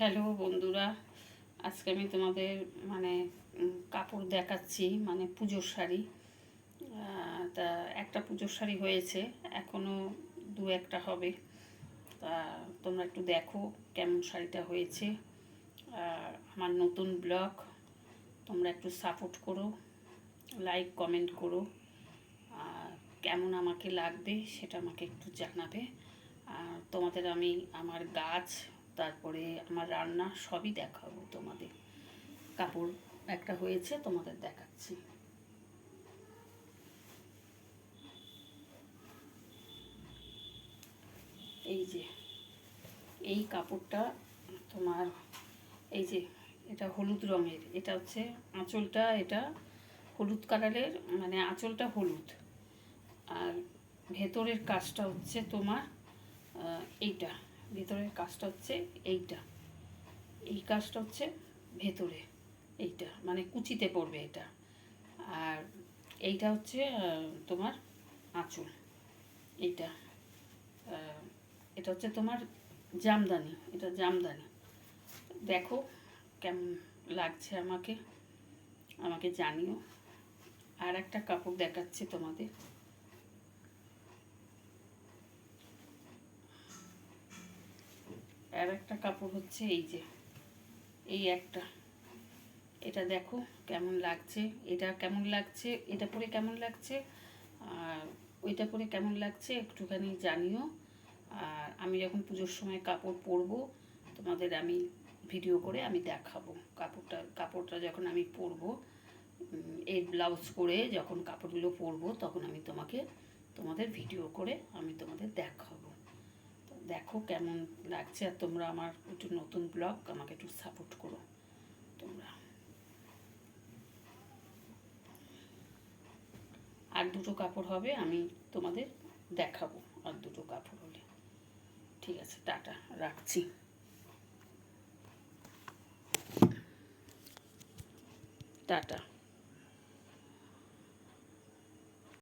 Hello বন্ধুরা, আজকে আমি তোমাদের কাপড় দেখাচ্ছি, পুজোর শাড়ি। তা একটা পুজোর শাড়ি হয়েছে, এখনও দু একটা হবে। তা তোমরা একটু দেখো কেমন শাড়িটা হয়েছে। আমার নতুন ব্লগ, তোমরা একটু সাপোর্ট করো, লাইক কমেন্ট করো। কেমন আমাকে লাগবে সেটা আমাকে একটু জানাবে। আর তোমাদের আমি আমার গাছ, তারপরে আমার রান্না সবই দেখাবো তোমাদের। কাপড় একটা হয়েছে, তোমাদের দেখাচ্ছি। এই যে এই কাপড়টা তোমার, এই যে এটা হলুদ রঙের, এটা হচ্ছে আঁচলটা, এটা হলুদ কালারের, আঁচলটা হলুদ। আর ভেতরের কাজটা হচ্ছে তোমার এইটা, ভেতরের কাজটা হচ্ছে এইটা, এই কাজটা হচ্ছে ভেতরে, এইটা কুচিতে পড়বে এটা। আর এইটা হচ্ছে তোমার আঁচল, এইটা এটা হচ্ছে তোমার জামদানি, এটা জামদানি। দেখো কেমন লাগছে আমাকে আমাকে জানিও। আর একটা কাপড় দেখাচ্ছি তোমাদের। আর একটা কাপড় হচ্ছে এই যে, এই একটা, এটা দেখো কেমন লাগছে, এটা কেমন লাগছে, এটা পরে কেমন লাগছে, আর ওইটা পরে কেমন লাগছে একটুখানি জানিও। আর আমি যখন পুজোর সময় কাপড় পরবো, তোমাদের আমি ভিডিও করে আমি দেখাবো। কাপড়টা যখন আমি পরবো, এই ব্লাউজ করে যখন কাপড়গুলো পরবো, তখন আমি তোমাদের ভিডিও করে আমি তোমাদের দেখাবো। তো দেখো কেমন লাগছে। আর তোমরা আমার একটু নতুন ব্লগ, আমাকে একটু সাপোর্ট করো তোমরা। আর দুটো কাপড় হবে, আমি তোমাদের দেখাবো। আর দুটো কাপড় হলে ঠিক আছে, টাটা, রাখছি। টাটা।